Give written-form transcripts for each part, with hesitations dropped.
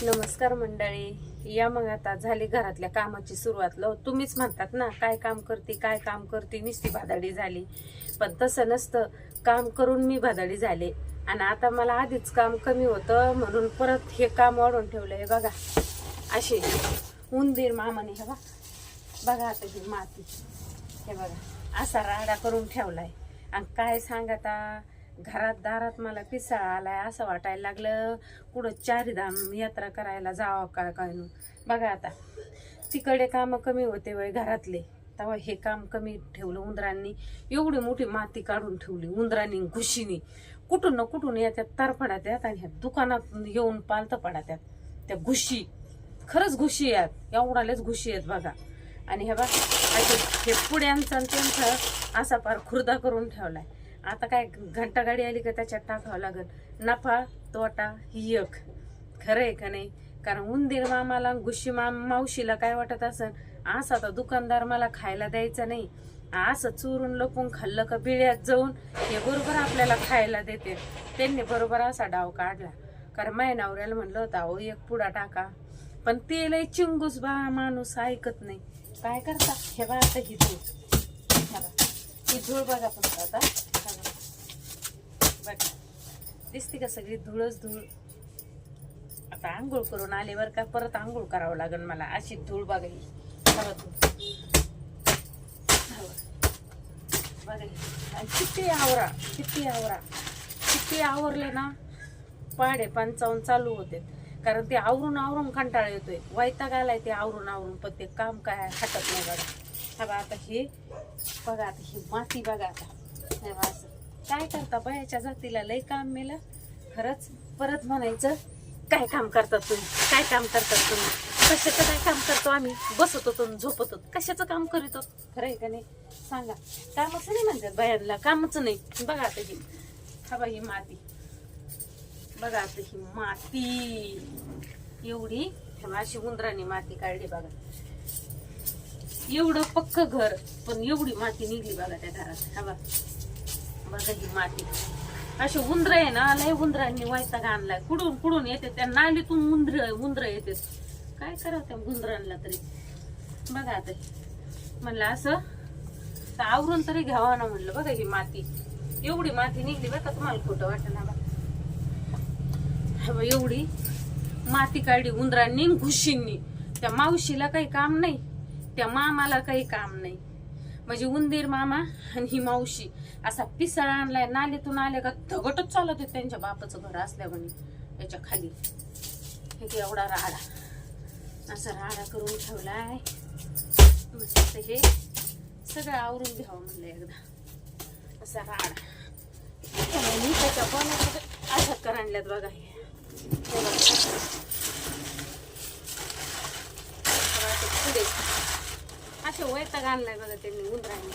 नमस्कार मंडळी, या मग आता झाली घरातल्या कामाची सुरुवात. तुम्हीच म्हणतात ना काय काम करते नुसती भादाडी झाली. पण तसं नसतं, काम करून मी भादाडी झाले आणि आता मला आधीच काम कमी होतं म्हणून परत हे काम वाढवून ठेवलंय. बघा असे उंदीर मामाने, हे बघा आता ही माती, हे बघा असा राडा करून ठेवलाय. आणि काय सांगता, घरात दारात मला पिसाळा आलाय. असं वाटायला लागलं कुठं चारीधाम यात्रा करायला जावं काय नु. बघा आता तिकडे काम कमी होते वय घरातले, तेव्हा हे काम कमी ठेवलं उंदरांनी. एवढी मोठी माती काढून ठेवली उंदरांनी घुशीनी. कुठून ना कुठून येतात तरफडात येतात आणि ह्या दुकानात येऊन पालत पडात्यात त्या घुशी. खरंच घुशी आहेत, एवढालेच घुशी आहेत बघा. आणि हे बघा हे पुड्यांचा त्यांचा असा पार खुर्दा करून ठेवलाय. आता काय घंटा गाडी आली का त्याच्यात टाकावं लागल. नफा तोटा ही एक खरं आहे का नाही? कारण उंदीर मामाला घुशी मावशीला काय वाटत असन, असं आता दुकानदार मला खायला द्यायचं नाही, असं चोरून लपून खाल्लं का बिळ्यात जाऊन हे बरोबर आपल्याला खायला देते. त्यांनी बरोबर असा डाव काढला. कारण माय नवऱ्याला म्हणलं होतं अहो एक पुडा टाका, पण ते लय चिंगूस बा माणूस ऐकत नाही. काय करता, हे बघा आता ही धूळ, ही धूळ बघा फक्त आता बघा दिसते का सगळी धूळच धूळ. आता आंघोळ करून आल्यावर का परत आंघोळ करावं लागेल मला. अशी धूळ बघा ही बघा. किती आवरले ना, 5:55 चालू होते. कारण ते आवरून कंटाळा येतोय, वैताग आलाय ते आवरून पण ते काम काय हटत नाही बघा. बघा आता हे बघा, आता ही माती बघा. आता असं काय करता बायाच्या जातीला लय काम मेलं खरंच. परत म्हणायचं काय काम करतात तुम्ही, काय काम करतात तुम्ही, कशाचं काय काम करतो आम्ही, बसत होतो झोपत होतो, कशाचं काम करीत होतो. खरं आहे का नाही सांगा? कामच नाही म्हणतात बायांना, कामच नाही. बघा आता ही बघा ही माती, बघा आता ही माती एवढी अशी उंदरांनी माती काढली बघा. एवढं पक्क घर पण एवढी माती निघली बघा त्या घरात. हा बघा ही माती. अशी उंदर आहे ना, लय उंदरांनी वैताग आणलाय. कुडून येते त्या नालीतून उंदर येते. काय करावं त्या उंदरांना तरी. बघा आता म्हणलं असं आवरून तरी घ्यावा ना म्हणलं. बघा ही माती, एवढी माती निघली बघा. तुम्हाला खोटं वाटत ना बघा. एवढी माती काढली उंदरांनी घुशींनी. त्या मावशीला काही काम नाही, त्या मामाला काही काम नाही. म्हणजे उंदीर मामा आणि ही मावशी असा पिसाळा आणलाय. नालीतून आले का धगटच चालत होते त्यांच्या बापाचं घर असल्यामुळे. त्याच्या खाली हे एवढा राडा, असा राडा करून ठेवलाय. म्हणजे हे सगळं आवरून घ्यावं म्हणलं एकदा. असा राडा त्याच्या बनवून अशा कर आणल्यात बघा. हे पुढे असे वैताग आणलाय बघा त्यांनी उंदरांनी.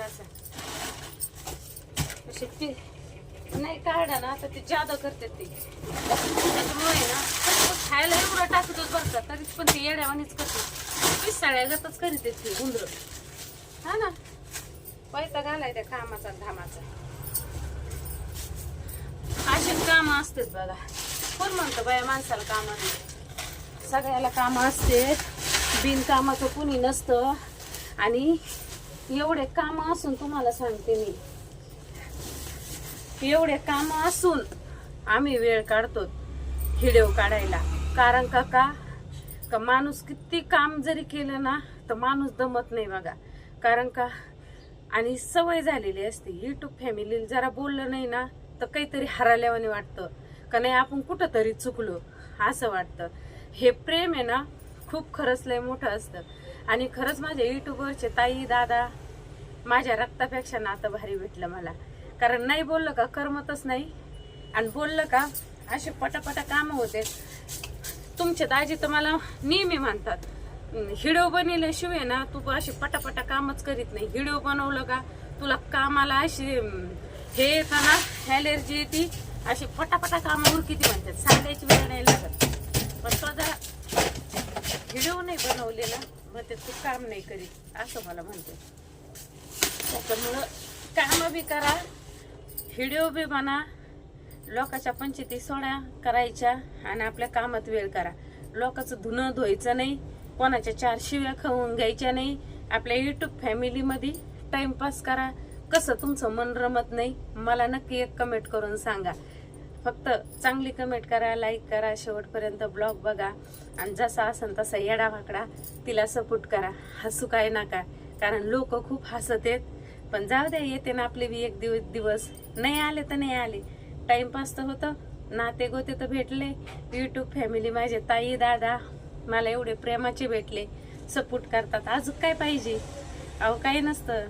असे नाही काढा ना तर ते जादा करतात ते. त्याच्यामुळे ना खायला एवढं टाकतच बरं का, तरी पण ते येड्यावानीच करते, पिसाळ्यागतच करीत ते उंदर. हा ना, वैताग आलाय त्या कामाचा धामाचा. असे काम असतेच बघा. कोण म्हणतं बाया माणसाला काम असते? सगळ्याला काम असते, बिनकामाचं कुणी नसतं. आणि एवढे काम असून तुम्हाला सांगते मी, एवढे काम असून आम्ही वेळ काढतो व्हिडिओ काढायला. कारण का माणूस किती काम जरी केलं ना तर माणूस दमत नाही बघा. कारण का आणि सवय झालेली असते. युट्यूब फॅमिली जरा बोललं नाही ना तर काहीतरी हरवल्यावानी वाटतं का नाही, आपण कुठं तरी चुकलो असं वाटतं. हे प्रेम आहे ना खूप खरंच लय मोठं असतं. आणि खरंच माझ्या युट्यूबवरचे ताई दादा माझ्या रक्तापेक्षा नातं भारी भेटलं मला. कारण नाही बोललं का करमतच नाही, आणि बोललं का असे पटापटा कामं होते. तुमचे दाजी तर मला नेहमी म्हणतात, व्हिडिओ बनवल्याशिवाय ना तू अशी पटापटा कामच करीत नाही. व्हिडिओ बनवलं का तुला कामाला अशी हे येतं ना, ॲलर्जी येते, अशी पटापटा कामावर किती म्हणतात, सांगायची वेळ नाही लागत. पण तो जरा व्हिडिओ नाही बनवले ना मग ते तू काम नाही करीत असं मला म्हणते. त्याच्यामुळं काम बी करा, व्हिडिओ बी बना, लोकांच्या पंचायती सोडा करायच्या आणि आपल्या कामात वेळ करा. लोकांचं धुणं धुवायचं नाही, कोणाच्या 4 शिव्या खाऊन घ्यायच्या नाही, आपल्या युट्यूब फॅमिलीमध्ये टाइमपास करा. कसं तुमचं मन रमत नाही मला नक्की एक कमेंट करून सांगा. फक्त चांगली कमेंट करा, लाईक करा, शेवटपर्यंत ब्लॉग बघा आणि जसा असेल तसा येडा वाकडा तिला सपोर्ट करा. हसू काय नका, कारण लोक खूप हसत आहेत. पण जाऊ द्या, येते ना आपले बी एक दिवस. नाही आले तर नाही आले, टाइमपास तर होतं. नाते गोते तर भेटले, युट्यूब फॅमिली माझे ताई दादा मला एवढे प्रेमाचे भेटले, सपोर्ट करतात. अजून काय पाहिजे? अहो काही नसतं.